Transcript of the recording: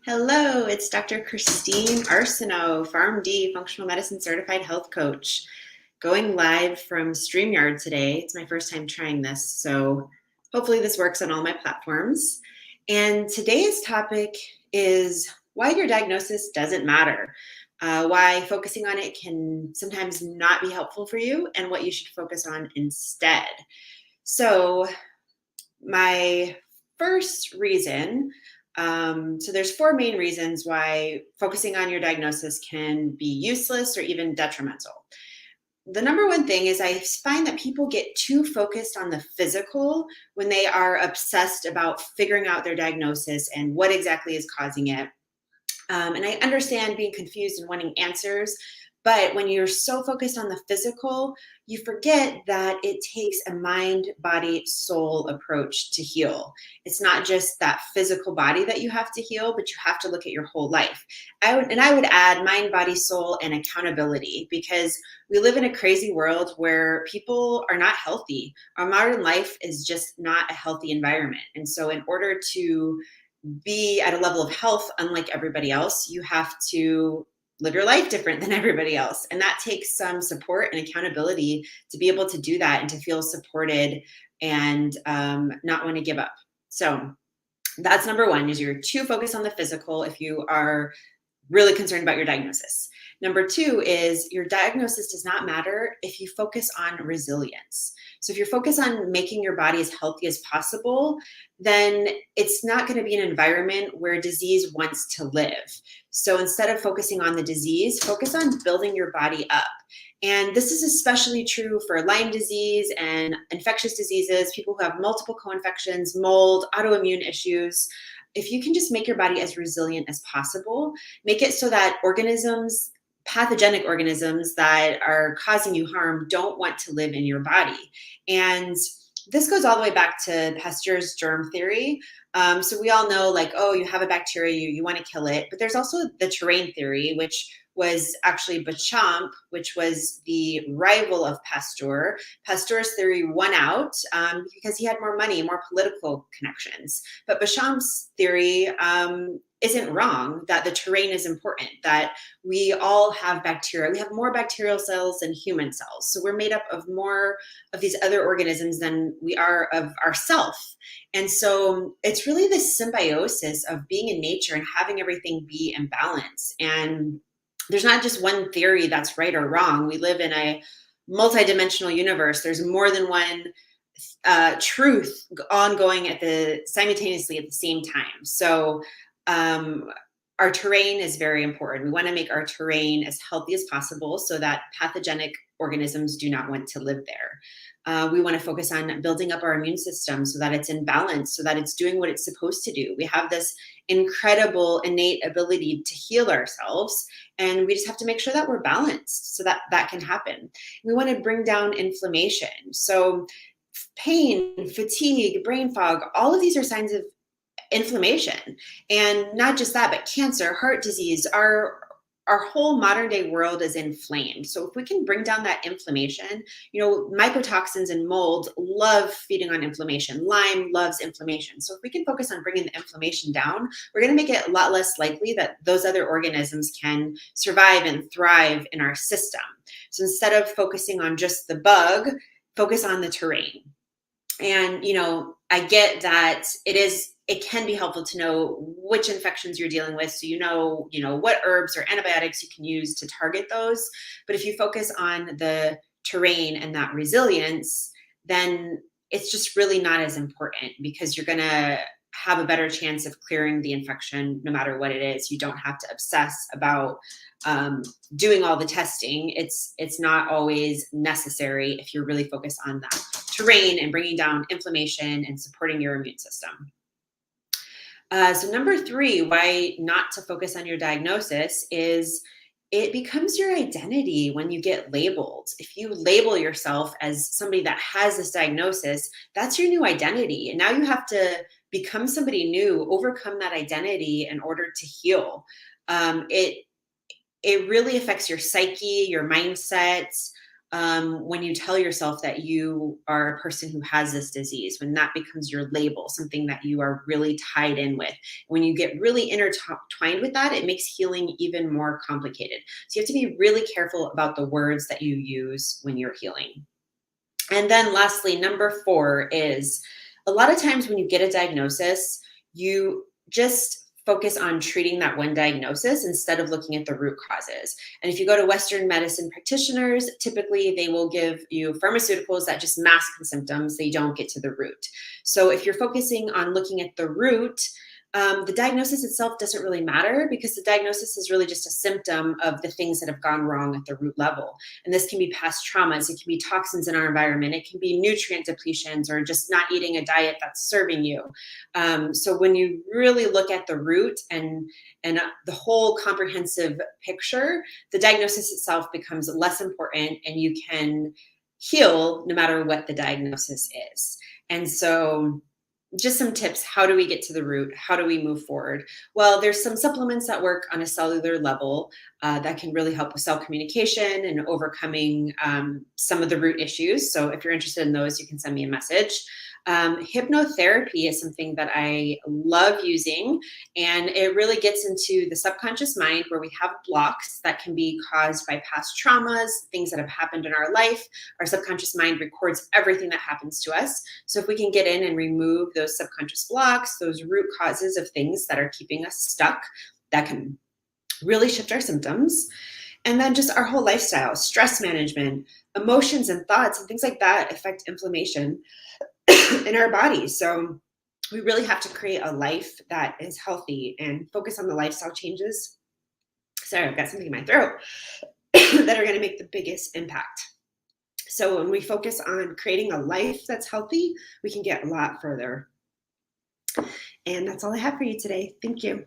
Hello, it's Dr. Christine Arsenault, PharmD, Functional Medicine Certified Health Coach, going live from StreamYard today. It's my first time trying this, so hopefully this works on all my platforms. And today's topic is why your diagnosis doesn't matter, why focusing on it can sometimes not be helpful for you, and what you should focus on instead. So my first reason, so there's four main reasons why focusing on your diagnosis can be useless or even detrimental. The number one thing is I find that people get too focused on the physical when they are obsessed about figuring out their diagnosis and what exactly is causing it. And I understand being confused and wanting answers, but when you're so focused on the physical, you forget that it takes a mind, body, soul approach to heal. It's not just that physical body that you have to heal, but you have to look at your whole life. I would add mind, body, soul, and accountability, because we live in a crazy world where people are not healthy. Our modern life is just not a healthy environment. And so in order to be at a level of health unlike everybody else, you have to live your life different than everybody else. And that takes some support and accountability to be able to do that and to feel supported and not want to give up. So that's number one, is you're too focused on the physical if you are really concerned about your diagnosis. Number two is your diagnosis does not matter if you focus on resilience. So if you're focused on making your body as healthy as possible, then it's not going to be an environment where disease wants to live. So instead of focusing on the disease, focus on building your body up. And this is especially true for Lyme disease and infectious diseases, people who have multiple co-infections, mold, autoimmune issues. If you can just make your body as resilient as possible, make it so that organisms, pathogenic organisms that are causing you harm, don't want to live in your body. And this goes all the way back to Pasteur's germ theory. So we all know, like, oh, you have a bacteria, you want to kill it. But there's also the terrain theory, which was actually Béchamp, which was the rival of Pasteur. Pasteur's theory won out because he had more money, more political connections. But Béchamp's theory isn't wrong, that the terrain is important, that we all have bacteria. We have more bacterial cells than human cells. So we're made up of more of these other organisms than we are of ourself. And so it's really this symbiosis of being in nature and having everything be in balance. And there's not just one theory that's right or wrong. We live in a multidimensional universe. There's more than one truth ongoing simultaneously at the same time. So our terrain is very important. We want to make our terrain as healthy as possible so that pathogenic organisms do not want to live there. We want to focus on building up our immune system so that it's in balance, so that it's doing what it's supposed to do. We have this incredible innate ability to heal ourselves, and we just have to make sure that we're balanced so that that can happen. We want to bring down inflammation. So pain, fatigue, brain fog, all of these are signs of inflammation. And not just that, but cancer, heart disease, our whole modern day world is inflamed. So if we can bring down that inflammation, mycotoxins and mold love feeding on inflammation. Lyme loves inflammation. So if we can focus on bringing the inflammation down, we're going to make it a lot less likely that those other organisms can survive and thrive in our system. So instead of focusing on just the bug, focus on the terrain. And, I get that it can be helpful to know which infections you're dealing with. So, what herbs or antibiotics you can use to target those. But if you focus on the terrain and that resilience, then it's just really not as important, because you're going to have a better chance of clearing the infection no matter what it is. You don't have to obsess about doing all the testing. It's not always necessary if you're really focused on that terrain and bringing down inflammation and supporting your immune system. So number three, why not to focus on your diagnosis, is it becomes your identity when you get labeled. If you label yourself as somebody that has this diagnosis, that's your new identity. And now you have to become somebody new, overcome that identity in order to heal. It really affects your psyche, your mindset. when you tell yourself that you are a person who has this disease, when that becomes your label, something that you are really tied in with. When you get really intertwined with that, it makes healing even more complicated. So you have to be really careful about the words that you use when you're healing. And then lastly, number 4 is a lot of times when you get a diagnosis, you just focus on treating that one diagnosis instead of looking at the root causes. And if you go to Western medicine practitioners, typically they will give you pharmaceuticals that just mask the symptoms, they don't get to the root. So if you're focusing on looking at the root, the diagnosis itself doesn't really matter because the diagnosis is really just a symptom of the things that have gone wrong at the root level. And this can be past traumas, it can be toxins in our environment, it can be nutrient depletions or just not eating a diet that's serving you. So when you really look at the root and the whole comprehensive picture, the diagnosis itself becomes less important and you can heal no matter what the diagnosis is. And so just some tips. How do we get to the root? How do we move forward? Well, there's some supplements that work on a cellular level that can really help with cell communication and overcoming some of the root issues. So if you're interested in those, you can send me a message. Hypnotherapy is something that I love using, and it really gets into the subconscious mind where we have blocks that can be caused by past traumas, things that have happened in our life. Our subconscious mind records everything that happens to us. So if we can get in and remove those subconscious blocks, those root causes of things that are keeping us stuck, that can really shift our symptoms. And then just our whole lifestyle, stress management, emotions and thoughts and things like that affect inflammation in our bodies. So we really have to create a life that is healthy and focus on the lifestyle changes. Sorry, I've got something in my throat that are going to make the biggest impact. So when we focus on creating a life that's healthy, we can get a lot further. And that's all I have for you today. Thank you.